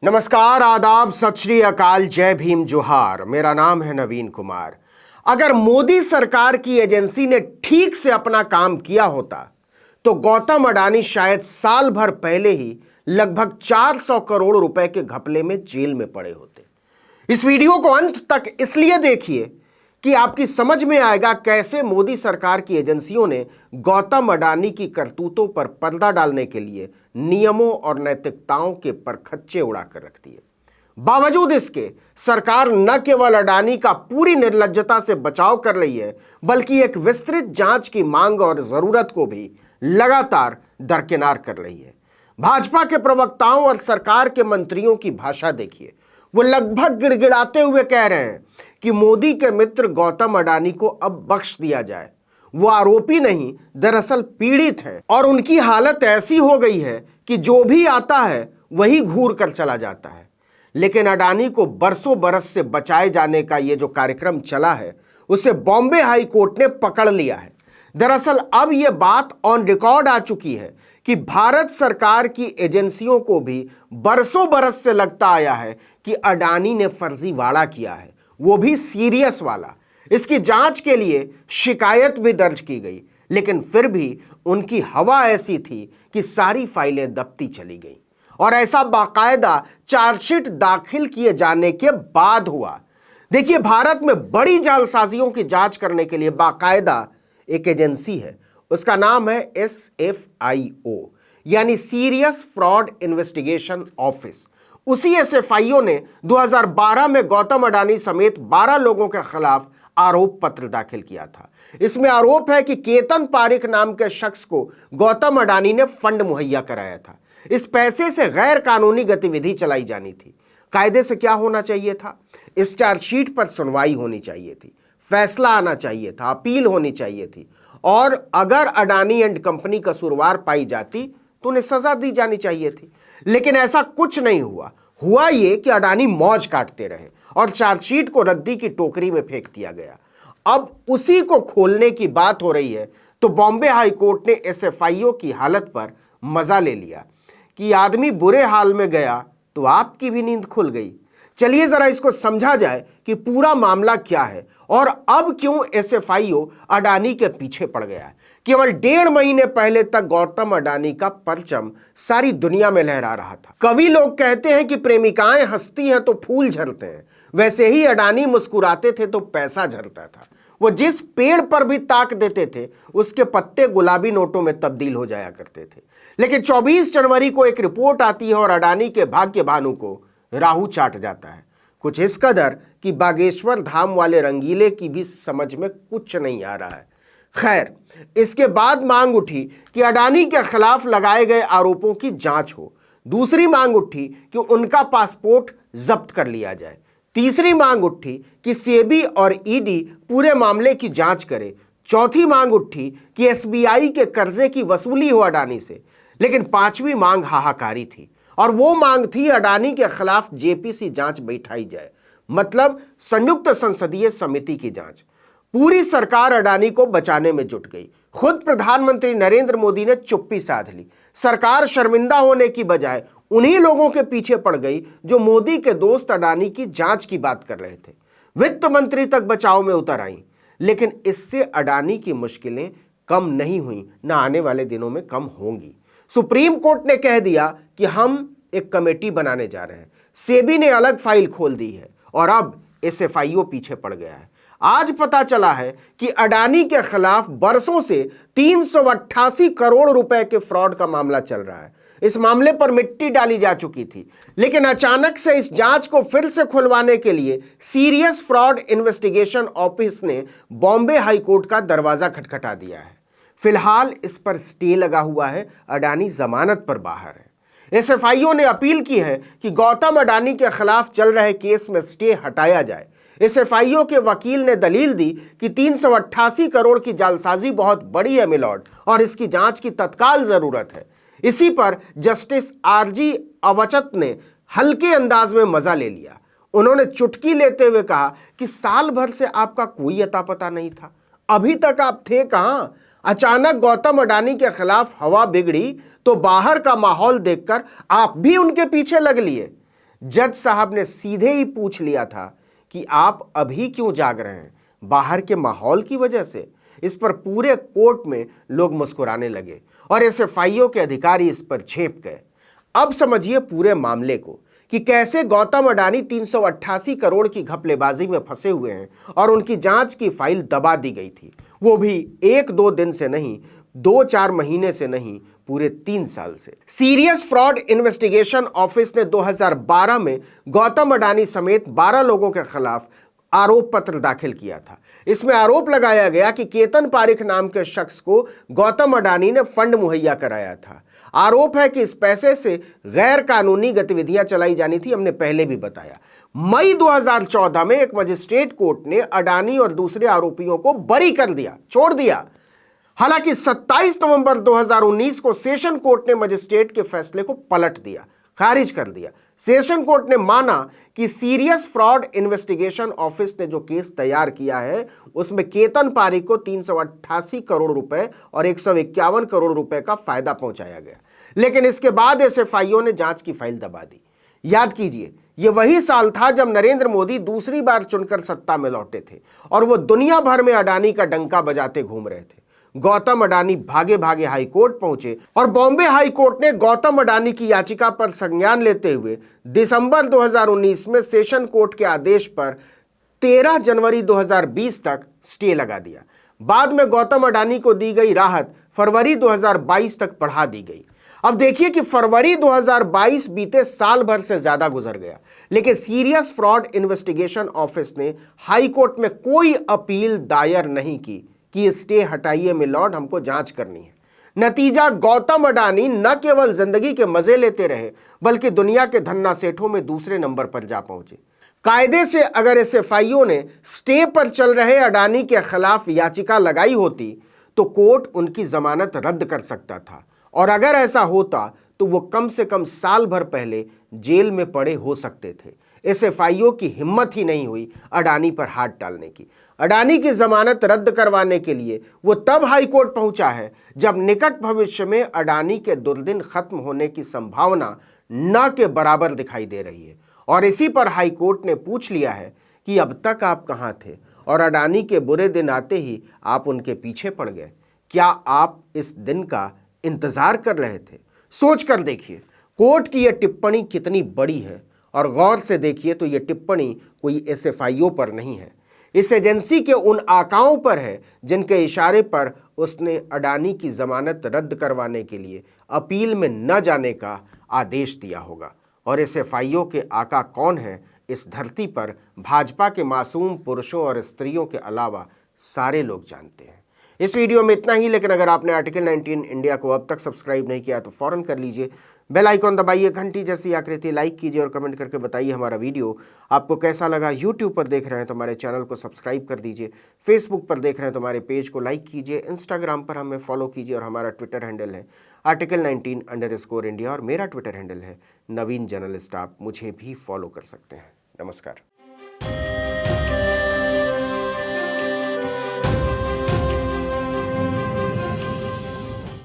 नमस्कार, आदाब, सत श्री अकाल, जय भीम, जोहार। मेरा नाम है नवीन कुमार। अगर मोदी सरकार की एजेंसी ने ठीक से अपना काम किया होता तो गौतम अडानी शायद साल भर पहले ही लगभग 400 करोड़ रुपए के घपले में जेल में पड़े होते। इस वीडियो को अंत तक इसलिए देखिए कि आपकी समझ में आएगा कैसे मोदी सरकार की एजेंसियों ने गौतम अडानी की करतूतों पर पर्दा डालने के लिए नियमों और नैतिकताओं के परखच्चे उड़ाकर रख दिए। बावजूद इसके सरकार न केवल अडानी का पूरी निर्लज्जता से बचाव कर रही है, बल्कि एक विस्तृत जांच की मांग और जरूरत को भी लगातार दरकिनार कर रही है। भाजपा के प्रवक्ताओं और सरकार के मंत्रियों की भाषा देखिए। वो लगभग गिड़गिड़ाते हुए कह रहे हैं कि मोदी के मित्र गौतम अडानी को अब बख्श दिया जाए। वो आरोपी नहीं, दरअसल पीड़ित हैं और उनकी हालत ऐसी हो गई है कि जो भी आता है वही घूर कर चला जाता है। लेकिन अडानी को बरसों बरस से बचाए जाने का ये जो कार्यक्रम चला है, उसे बॉम्बे हाई कोर्ट ने पकड़ लिया है। दरअसल अब यह बात ऑन रिकॉर्ड आ चुकी है कि भारत सरकार की एजेंसियों को भी बरसों बरस से लगता आया है कि अडानी ने फर्जीवाड़ा किया है, वो भी सीरियस वाला। इसकी जांच के लिए शिकायत भी दर्ज की गई, लेकिन फिर भी उनकी हवा ऐसी थी कि सारी फाइलें दबती चली गईं। और ऐसा बाकायदा चार्जशीट दाखिल किए जाने के बाद हुआ। देखिए, भारत में बड़ी जालसाजियों की जांच करने के लिए बाकायदा एक एजेंसी है, उसका नाम है SFIO, यानी सीरियस फ्रॉड इन्वेस्टिगेशन ऑफिस। उसी SFIO ने 2012 में गौतम अडानी समेत 12 लोगों के खिलाफ आरोप पत्र दाखिल किया था। इसमें आरोप है कि केतन पारिक नाम के शख्स को गौतम अडानी ने फंड मुहैया कराया था। इस पैसे से गैर कानूनी गतिविधि चलाई जानी थी। कायदे से क्या होना चाहिए था? इस चार्जशीट पर सुनवाई होनी चाहिए थी, फैसला आना चाहिए था, अपील होनी चाहिए थी, और अगर अडानी एंड कंपनी कसूरवार पाई जाती तो उन्हें सजा दी जानी चाहिए थी। लेकिन ऐसा कुछ नहीं हुआ। हुआ ये कि अडानी मौज काटते रहे और चार्जशीट को रद्दी की टोकरी में फेंक दिया गया। अब उसी को खोलने की बात हो रही है तो बॉम्बे हाई कोर्ट ने SFIO की हालत पर मजा ले लिया कि आदमी बुरे हाल में गया तो आपकी भी नींद खुल गई। चलिए जरा इसको समझा जाए कि पूरा मामला क्या है और अब क्यों SFIO अडानी के पीछे पड़ गया है। केवल 1.5 महीने पहले तक गौतम अडानी का परचम सारी दुनिया में लहरा रहा था। कवि लोग कहते हैं कि प्रेमिकाएं हंसती हैं तो फूल झरते हैं, वैसे ही अडानी मुस्कुराते थे तो पैसा झरता था। वो जिस पेड़ पर भी ताक देते थे उसके पत्ते गुलाबी नोटों में तब्दील हो जाया करते थे। लेकिन 24 जनवरी को एक रिपोर्ट आती है और अडानी के भाग्य भानु को राहु चाट जाता है। कुछ इस कदर कि बागेश्वर धाम वाले रंगीले की भी समझ में कुछ नहीं आ रहा है। खैर, इसके बाद मांग उठी कि अडानी के खिलाफ लगाए गए आरोपों की जांच हो। दूसरी मांग उठी कि उनका पासपोर्ट जब्त कर लिया जाए। तीसरी मांग उठी कि सेबी और ईडी पूरे मामले की जांच करे। चौथी मांग उठी कि SBI के कर्जे की वसूली हो अडानी से। लेकिन पांचवी मांग हाहाकारी थी और वो मांग थी अडानी के खिलाफ JPC जांच बैठाई जाए, मतलब संयुक्त संसदीय समिति की जांच। पूरी सरकार अडानी को बचाने में जुट गई। खुद प्रधानमंत्री नरेंद्र मोदी ने चुप्पी साध ली। सरकार शर्मिंदा होने की बजाय उन्हीं लोगों के पीछे पड़ गई जो मोदी के दोस्त अडानी की जांच की बात कर रहे थे। वित्त मंत्री तक बचाव में उतर आई। लेकिन इससे अडानी की मुश्किलें कम नहीं हुई, ना आने वाले दिनों में कम होंगी। सुप्रीम कोर्ट ने कह दिया कि हम एक कमेटी बनाने जा रहे हैं। सेबी ने अलग फाइल खोल दी है और अब SFIO पीछे पड़ गया है। आज पता चला है कि अडानी के खिलाफ बरसों से 388 करोड़ रुपए के फ्रॉड का मामला चल रहा है। इस मामले पर मिट्टी डाली जा चुकी थी, लेकिन अचानक से इस जांच को फिर से खुलवाने के लिए सीरियस फ्रॉड इन्वेस्टिगेशन ऑफिस ने बॉम्बे हाई कोर्ट का दरवाजा खटखटा दिया है। फिलहाल इस पर स्टे लगा हुआ है। अडानी जमानत पर बाहर है। SFIO ने अपील की है कि गौतम अडानी के खिलाफ चल रहे केस में स्टे हटाया जाए। SFIO के वकील ने दलील दी कि 388 करोड़ की जालसाजी बहुत बड़ी है मिलॉर्ड, और इसकी जांच की तत्काल जरूरत है। इसी पर जस्टिस RG अवचत ने हल्के अंदाज में मजा ले लिया। उन्होंने चुटकी लेते हुए कहा कि साल भर से आपका कोई अता पता नहीं था, अभी तक आप थे कहां? अचानक गौतम अडानी के खिलाफ हवा बिगड़ी तो बाहर का माहौल देखकर आप भी उनके पीछे लग लिए। जज साहब ने सीधे ही पूछ लिया था कि आप अभी क्यों जाग रहे हैं, बाहर के माहौल की वजह से। इस पर पूरे कोर्ट में लोग मुस्कुराने लगे और एसएफआईओ के अधिकारी इस पर झेप गए। अब समझिए पूरे मामले को कि कैसे गौतम अडानी 388 करोड़ की घपलेबाजी में फंसे हुए हैं और उनकी जांच की फाइल दबा दी गई थी, वो भी 1-2 दिन से नहीं, 2-4 महीने से नहीं, पूरे 3 साल से। सीरियस फ्रॉड इन्वेस्टिगेशन ऑफिस ने 2012 में गौतम अडानी समेत 12 लोगों के खिलाफ आरोप पत्र दाखिल किया था। इसमें आरोप लगाया गया कि केतन पारिख नाम के शख्स को गौतम अडानी ने फंड मुहैया कराया था। आरोप है कि इस पैसे से गैर कानूनी गतिविधियां चलाई जानी थी, हमने पहले भी बताया। मई 2014 में एक मजिस्ट्रेट कोर्ट ने अडानी और दूसरे आरोपियों को बरी कर दिया, छोड़ दिया। हालांकि 27 नवंबर 2019 को सेशन कोर्ट ने मजिस्ट्रेट के फैसले को पलट दिया, खारिज कर दिया। सेशन कोर्ट ने माना कि सीरियस फ्रॉड इन्वेस्टिगेशन ऑफिस ने जो केस तैयार किया है उसमें केतन पारिख को 388 करोड़ रुपए और 151 करोड़ रुपए का फायदा पहुंचाया गया। लेकिन इसके बाद एसएफआईओ ने जांच की फाइल दबा दी। याद कीजिए, यह वही साल था जब नरेंद्र मोदी दूसरी बार चुनकर सत्ता में लौटे थे और वो दुनिया भर में अडानी का डंका बजाते घूम रहे थे। गौतम अडानी भागे भागे हाई कोर्ट पहुंचे और बॉम्बे हाई कोर्ट ने गौतम अडानी की याचिका पर संज्ञान लेते हुए दिसंबर 2019 में सेशन कोर्ट के आदेश पर 13 जनवरी 2020 तक स्टे लगा दिया। बाद में गौतम अडानी को दी गई राहत फरवरी 2022 तक बढ़ा दी गई। अब देखिए कि फरवरी 2022 बीते साल भर से ज्यादा गुजर गया, लेकिन सीरियस फ्रॉड इन्वेस्टिगेशन ऑफिस ने हाई कोर्ट में कोई अपील दायर नहीं की कि स्टे हटाइए मिलॉर्ड, हमको जांच करनी है। नतीजा, गौतम अडानी न केवल जिंदगी के मजे लेते रहे बल्कि दुनिया के धन्ना सेठों में दूसरे नंबर पर जा पहुंचे। कायदे से अगर एसएफआईओ ने स्टे पर चल रहे अडानी के खिलाफ याचिका लगाई होती तो कोर्ट उनकी जमानत रद्द कर सकता था, और अगर ऐसा होता तो वो कम से कम साल भर पहले जेल में पड़े हो सकते थे। एसएफआईओ की हिम्मत ही नहीं हुई अडानी पर हाथ डालने की। अडानी की जमानत रद्द करवाने के लिए वो तब हाई कोर्ट पहुंचा है जब निकट भविष्य में अडानी के दुर्दिन खत्म होने की संभावना न के बराबर दिखाई दे रही है। और इसी पर हाई कोर्ट ने पूछ लिया है कि अब तक आप कहां थे और अडानी के बुरे दिन आते ही आप उनके पीछे पड़ गए। क्या आप इस दिन का इंतजार कर रहे थे? सोच कर देखिए कोर्ट की यह टिप्पणी कितनी बड़ी है, और गौर से देखिए तो यह टिप्पणी कोई एसएफआईओ पर नहीं है, इस एजेंसी के उन आकाओं पर है जिनके इशारे पर उसने अडानी की जमानत रद्द करवाने के लिए अपील में न जाने का आदेश दिया होगा। और एसएफआईओ के आका कौन है इस धरती पर भाजपा के मासूम पुरुषों और स्त्रियों के अलावा सारे लोग जानते हैं। इस वीडियो में इतना ही, लेकिन अगर आपने आर्टिकल 19 इंडिया को अब तक सब्सक्राइब नहीं किया तो फौरन कर लीजिए। बेल आइकॉन दबाइए, घंटी जैसी आकृति लाइक कीजिए और कमेंट करके बताइए हमारा वीडियो आपको कैसा लगा। यूट्यूब पर देख रहे हैं तो हमारे चैनल को सब्सक्राइब कर दीजिए, फेसबुक पर देख रहे हैं तो हमारे पेज को लाइक कीजिए, इंस्टाग्राम पर हमें फॉलो कीजिए और हमारा ट्विटर हैंडल है आर्टिकल 19_इंडिया और मेरा ट्विटर हैंडल है नवीन जर्नलिस्ट। आप मुझे भी फॉलो कर सकते हैं। नमस्कार।